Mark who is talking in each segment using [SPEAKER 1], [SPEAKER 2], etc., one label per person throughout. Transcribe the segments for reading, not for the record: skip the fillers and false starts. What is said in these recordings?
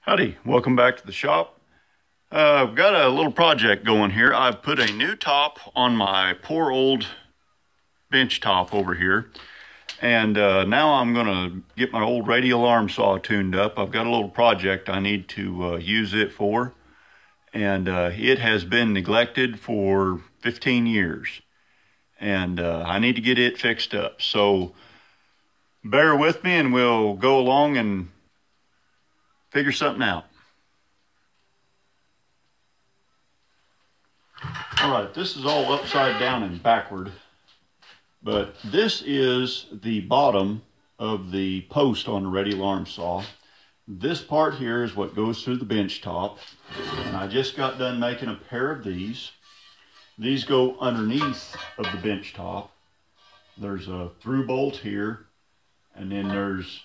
[SPEAKER 1] Howdy, welcome back to the shop. I've got a little project going here. I've put a new top on my poor old bench top over here. And now I'm going to get my old radial arm saw tuned up. I've got a little project I need to use it for. And it has been neglected for 15 years. And I need to get it fixed up. So bear with me and we'll go along and figure something out. All right, this is all upside down and backward, but this is the bottom of the post on the radial arm saw. This part here is what goes through the bench top, and I just got done making a pair of these. These go underneath of the bench top. There's a through bolt here, and then there's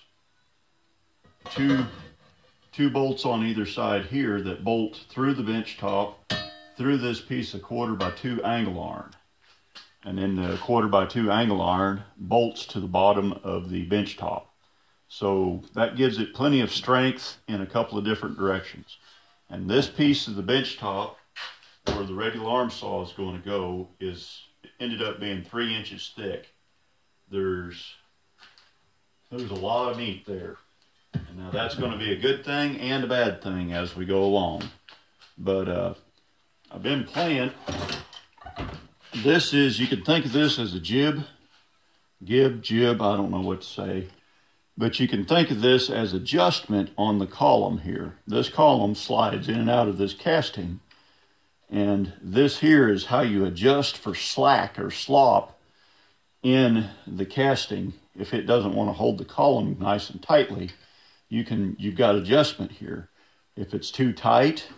[SPEAKER 1] two bolts on either side here that bolt through the bench top, through this piece of 1/4x2 angle iron. And then the 1/4x2 angle iron bolts to the bottom of the bench top. So that gives it plenty of strength in a couple of different directions. And this piece of the bench top, where the radial arm saw is going to go, ended up being 3 inches thick. There's a lot of meat there. And now that's going to be a good thing and a bad thing as we go along. But I've been playing. This is, you can think of this as a jib, I don't know what to say. But you can think of this as adjustment on the column here. This column slides in and out of this casting. And this here is how you adjust for slack or slop in the casting. If it doesn't want to hold the column nice and tightly, you've got adjustment here. If it's too tight,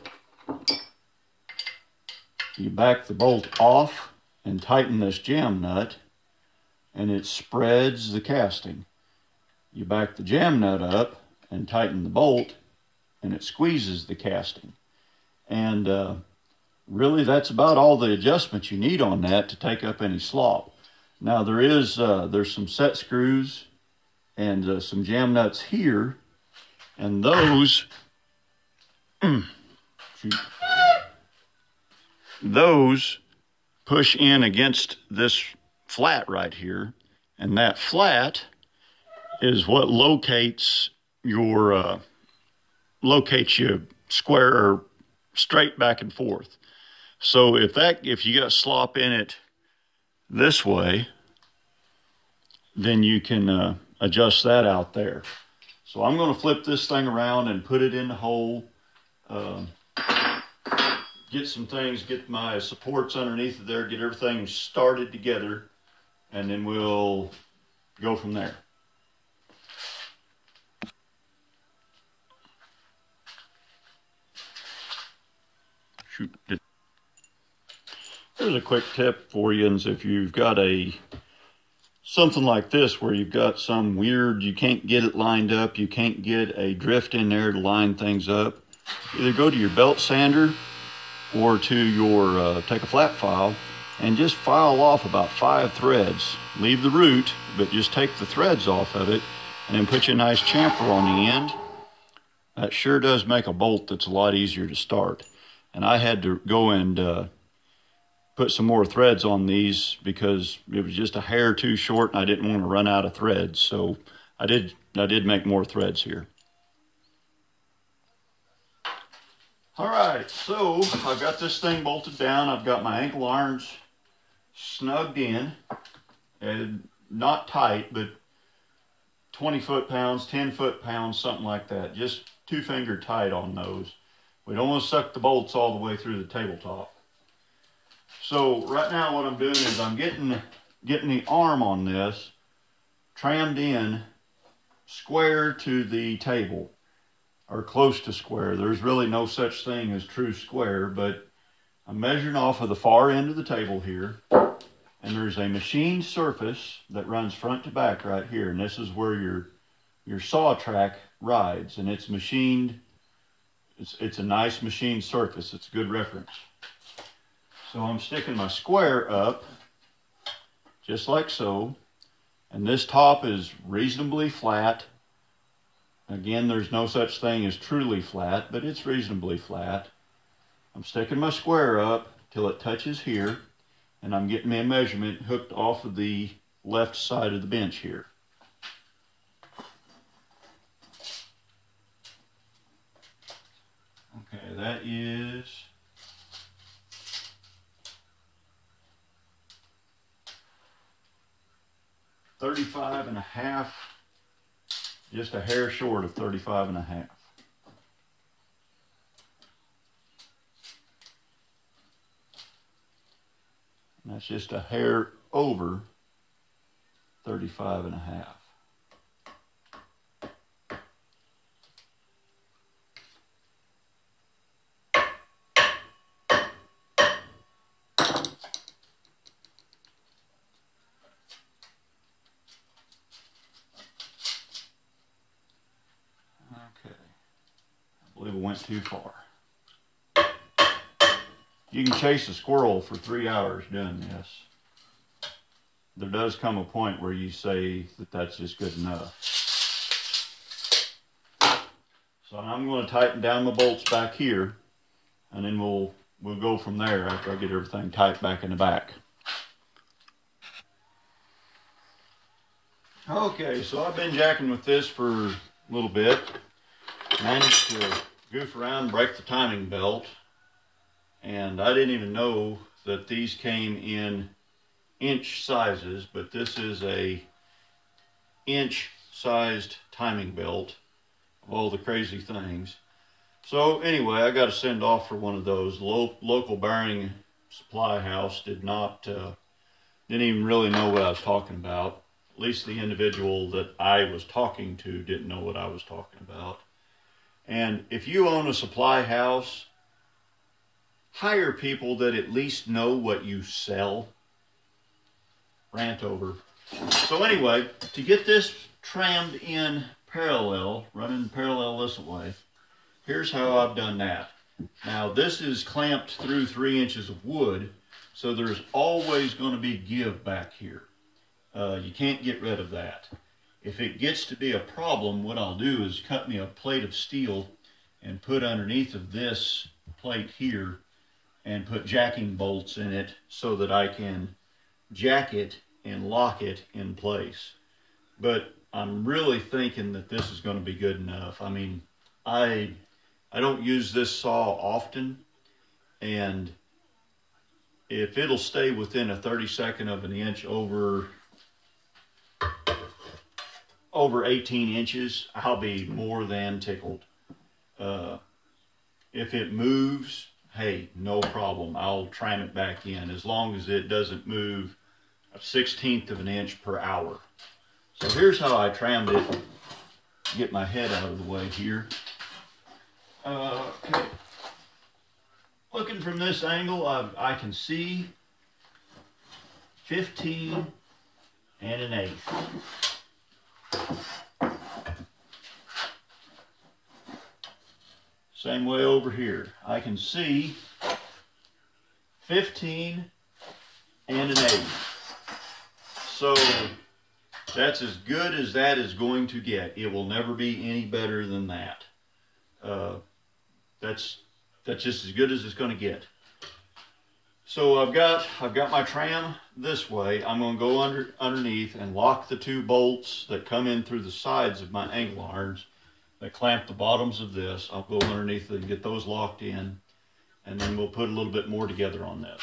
[SPEAKER 1] you back the bolt off and tighten this jam nut, and it spreads the casting. You back the jam nut up and tighten the bolt, and it squeezes the casting. And really, that's about all the adjustment you need on that to take up any slop. Now there's some set screws and some jam nuts here, and those push in against this flat right here, and that flat is what locates you square or straight back and forth. So if you got slop in it this way, then you can adjust that out there. So I'm going to flip this thing around and put it in the hole, get some things, get my supports underneath of there, get everything started together, and then we'll go from there. Shoot. Here's a quick tip for you, and if you've got something like this where you've got some weird, you can't get it lined up, you can't get a drift in there to line things up, either go to your belt sander or to your, take a flat file and just file off about 5 threads. Leave the root, but just take the threads off of it and then put you a nice chamfer on the end. That sure does make a bolt that's a lot easier to start. And I had to go and put some more threads on these because it was just a hair too short and I didn't want to run out of threads. So I did make more threads here. All right, so I've got this thing bolted down. I've got my ankle irons snugged in, and not tight, but 20 foot-pounds, 10 foot-pounds, something like that. Just 2-finger tight on those. We don't want to suck the bolts all the way through the tabletop. So right now what I'm doing is I'm getting the arm on this trammed in square to the table, or close to square. There's really no such thing as true square, but I'm measuring off of the far end of the table here, and there's a machined surface that runs front to back right here, and this is where your saw track rides, and it's machined. It's a nice machined surface. It's a good reference. So I'm sticking my square up, just like so, and this top is reasonably flat, Again, there's no such thing as truly flat, but it's reasonably flat. I'm sticking my square up till it touches here, and I'm getting my measurement hooked off of the left side of the bench here. Okay, that is 35.5, just a hair short of 35.5. And that's just a hair over 35.5. Okay, I believe it went too far. You can chase a squirrel for 3 hours doing this. There does come a point where you say that that's just good enough. So I'm going to tighten down the bolts back here, and then we'll go from there after I get everything tight back in the back. Okay, so I've been jacking with this for a little bit. Managed to goof around and break the timing belt. And I didn't even know that these came in inch sizes, but this is a inch sized timing belt of all the crazy things. So anyway, I got to send off for one of those. Local bearing supply house didn't even really know what I was talking about. At least the individual that I was talking to didn't know what I was talking about. And if you own a supply house, hire people that at least know what you sell. Rant over. So anyway, to get this trammed in parallel, running parallel this way, here's how I've done that. Now this is clamped through 3 inches of wood, so there's always going to be give back here. You can't get rid of that. If it gets to be a problem, what I'll do is cut me a plate of steel and put underneath of this plate here and put jacking bolts in it so that I can jack it and lock it in place. But I'm really thinking that this is going to be good enough. I mean, I don't use this saw often, and if it'll stay within a 32nd of an inch over 18 inches, I'll be more than tickled. If it moves, hey, no problem. I'll tram it back in as long as it doesn't move a 1/16 of an inch per hour. So here's how I trammed it. Get my head out of the way here. Okay. Looking from this angle, I can see 15 1/8. Same way over here. I can see 15 1/8. So that's as good as that is going to get. It will never be any better than that. That's just as good as it's going to get. So I've got my tram this way. I'm going to go underneath and lock the 2 bolts that come in through the sides of my angle irons that clamp the bottoms of this. I'll go underneath and get those locked in, and then we'll put a little bit more together on this.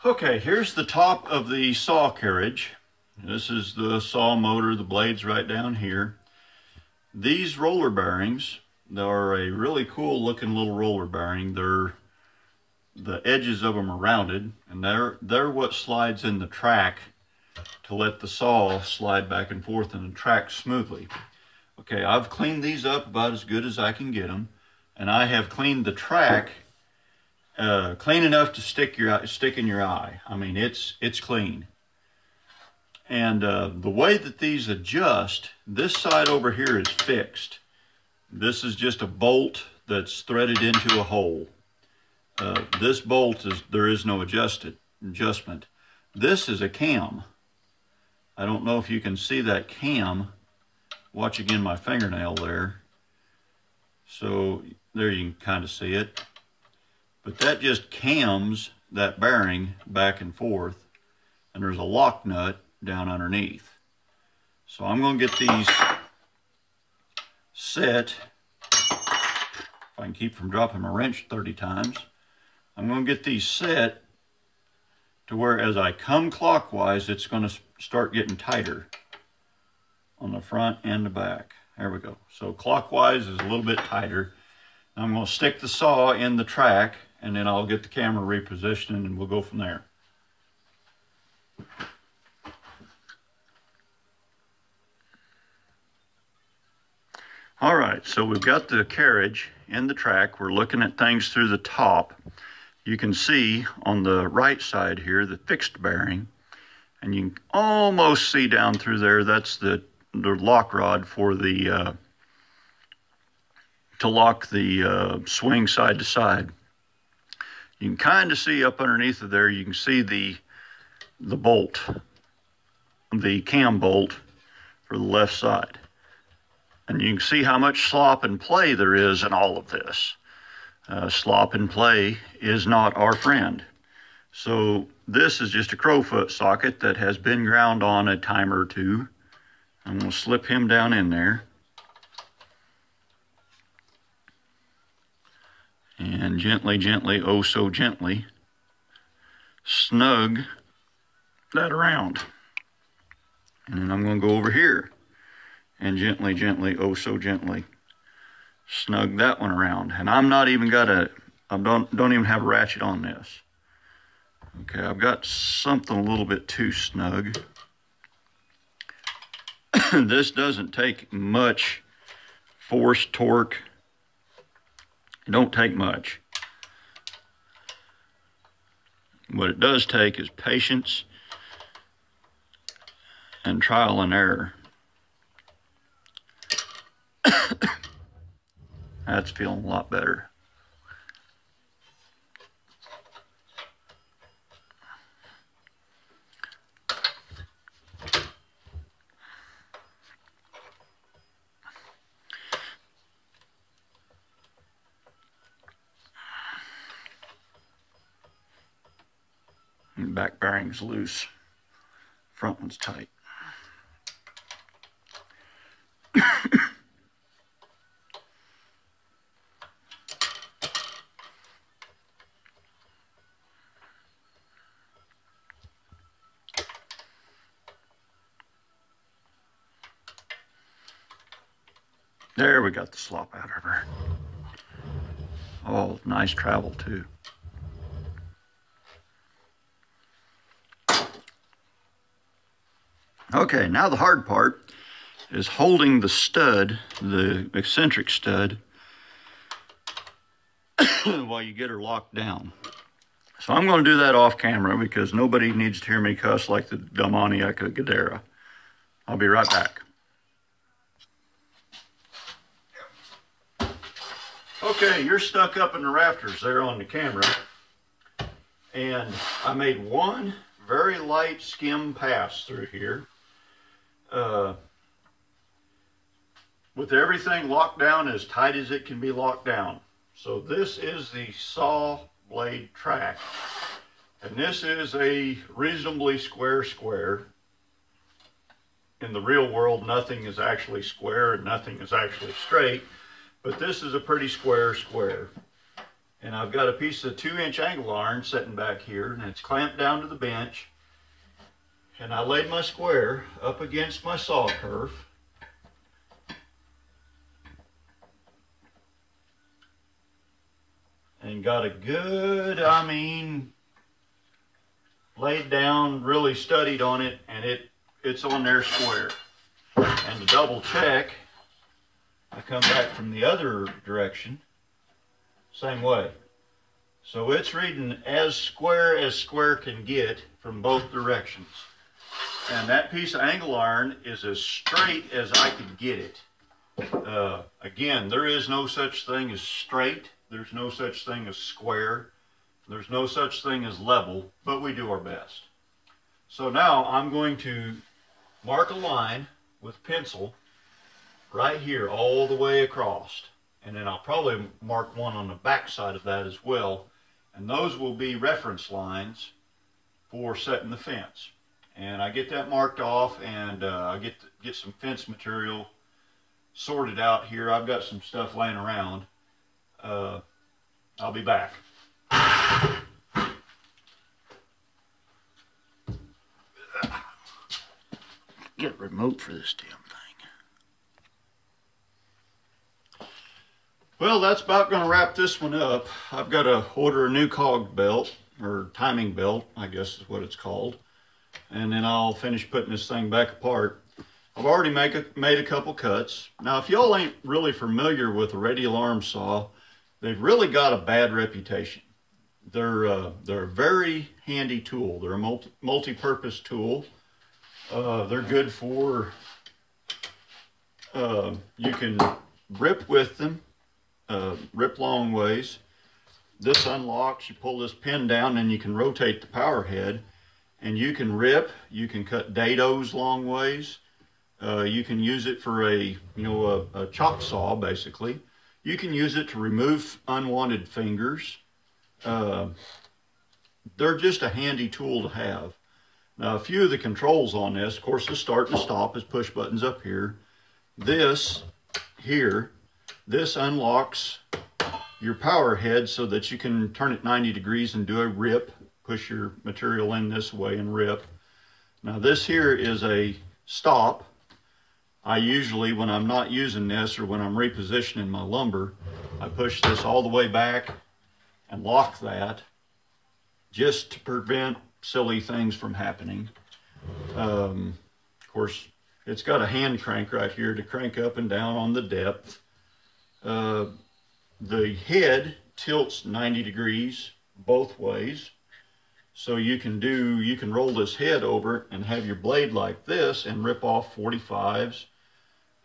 [SPEAKER 1] Okay, here's the top of the saw carriage. This is the saw motor, the blade's right down here. These roller bearings, they're a really cool looking little roller bearing. The edges of them are rounded, and they're what slides in the track to let the saw slide back and forth in the track smoothly. Okay, I've cleaned these up about as good as I can get them, and I have cleaned the track clean enough to stick in your eye. I mean, it's clean. And the way that these adjust, this side over here is fixed. This is just a bolt that's threaded into a hole. This bolt there is no adjustment. This is a cam. I don't know if you can see that cam. Watch again my fingernail there. So there you can kind of see it. But that just cams that bearing back and forth. And there's a lock nut down underneath. So I'm going to get these set. If I can keep from dropping my wrench 30 times. I'm going to get these set to where as I come clockwise, it's going to start getting tighter on the front and the back. There we go. So clockwise is a little bit tighter. I'm going to stick the saw in the track, and then I'll get the camera repositioned, and we'll go from there. All right, so we've got the carriage in the track. We're looking at things through the top. You can see on the right side here the fixed bearing, and you can almost see down through there. That's the lock rod for the to lock the swing side to side. You can kind of see up underneath of there. You can see the bolt, the cam bolt for the left side, and you can see how much slop and play there is in all of this. Slop and play is not our friend. So this is just a crowfoot socket that has been ground on a time or two. I'm going to slip him down in there. And gently, gently, oh so gently, snug that around. And then I'm going to go over here and gently, gently, oh so gently, snug that one around. And I'm not even got a, I don't even have a ratchet on this. Okay, I've got something a little bit too snug. This doesn't take much force, torque. It don't take much. What it does take is patience and trial and error. That's feeling a lot better. Back bearing's loose, front one's tight. There, we got the slop out of her. Oh, nice travel too. Okay, now the hard part is holding the stud, the eccentric stud, while you get her locked down. So I'm going to do that off camera because nobody needs to hear me cuss like the demoniac of Gadara. I'll be right back. Okay, you're stuck up in the rafters there on the camera. And I made one very light skim pass through here. With everything locked down as tight as it can be locked down. So this is the saw blade track. And this is a reasonably square. In the real world, nothing is actually square and nothing is actually straight. But this is a pretty square. And I've got a piece of 2-inch angle iron sitting back here, and it's clamped down to the bench. And I laid my square up against my saw kerf. And got a good, laid down, really studied on it, and it's on there square. And to double check, I come back from the other direction, same way. So it's reading as square can get from both directions. And that piece of angle iron is as straight as I could get it. Again, there is no such thing as straight. There's no such thing as square. There's no such thing as level, but we do our best. So now I'm going to mark a line with pencil right here all the way across. And then I'll probably mark one on the back side of that as well. And those will be reference lines for setting the fence. And I get that marked off, and I get some fence material sorted out here. I've got some stuff laying around. I'll be back. Get a remote for this damn thing. Well, that's about going to wrap this one up. I've got to order a new cog belt, or timing belt, I guess is what it's called. And then I'll finish putting this thing back apart. I've already made a couple cuts. Now, if y'all ain't really familiar with a radial arm saw, they've really got a bad reputation. They're a very handy tool. They're a multi-purpose tool. They're good for, you can rip with them, rip long ways. This unlocks, you pull this pin down and you can rotate the power head, and you can rip, you can cut dados long ways. You can use it for a chop saw, basically. You can use it to remove unwanted fingers. They're just a handy tool to have. Now, a few of the controls on this, of course, the start and stop is push buttons up here. This here, this unlocks your power head so that you can turn it 90 degrees and do a rip. Push your material in this way and rip. Now, this here is a stop. I usually, when I'm not using this or when I'm repositioning my lumber, I push this all the way back and lock that just to prevent silly things from happening. Of course, it's got a hand crank right here to crank up and down on the depth. The head tilts 90 degrees both ways. So you can roll this head over and have your blade like this and rip off 45s.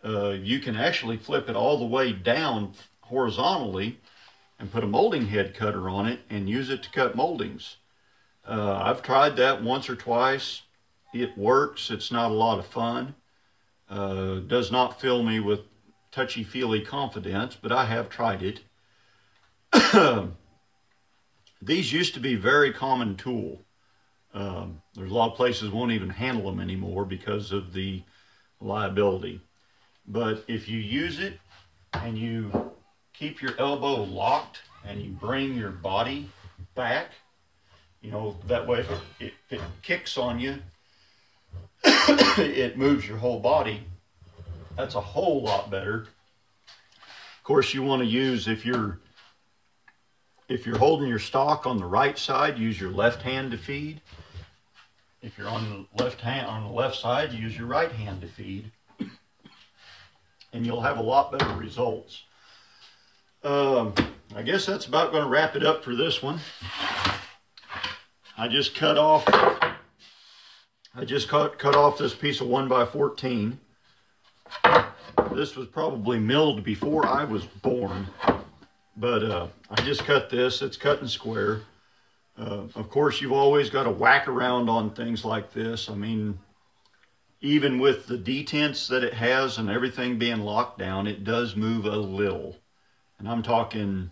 [SPEAKER 1] You can actually flip it all the way down horizontally and put a molding head cutter on it and use it to cut moldings. I've tried that once or twice. It works. It's not a lot of fun. Does not fill me with touchy-feely confidence, but I have tried it. These used to be a very common tool. There's a lot of places won't even handle them anymore because of the liability. But if you use it and you keep your elbow locked and you bring your body back, that way if it kicks on you, it moves your whole body. That's a whole lot better. Of course, you want to use, if you're holding your stock on the right side, use your left hand to feed. If you're on the left side, use your right hand to feed. And you'll have a lot better results. I guess that's about going to wrap it up for this one. I just cut off this piece of 1x14. This was probably milled before I was born. But I just cut this. It's cut and square. Of course, you've always got to whack around on things like this. I mean, even with the detents that it has and everything being locked down, it does move a little. And I'm talking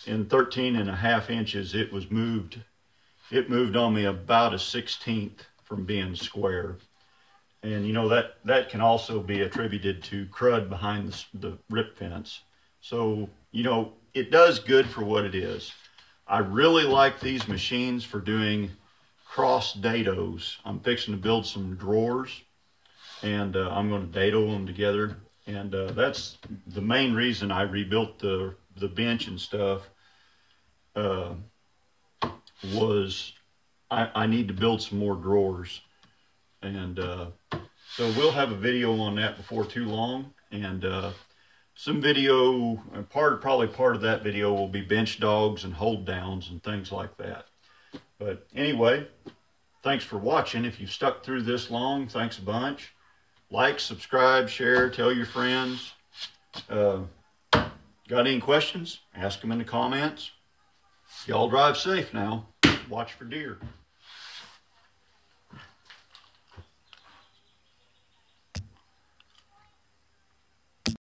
[SPEAKER 1] in 13.5 inches, it moved on me about a 1/16 from being square. And that can also be attributed to crud behind the rip fence. So, it does good for what it is. I really like these machines for doing cross dados. I'm fixing to build some drawers, and I'm going to dado them together. And that's the main reason I rebuilt the bench and stuff, was I need to build some more drawers. And so we'll have a video on that before too long. And some video, probably part of that video will be bench dogs and hold downs and things like that. But anyway, thanks for watching. If you've stuck through this long, thanks a bunch. Like, subscribe, share, tell your friends. Got any questions? Ask them in the comments. Y'all drive safe now. Watch for deer.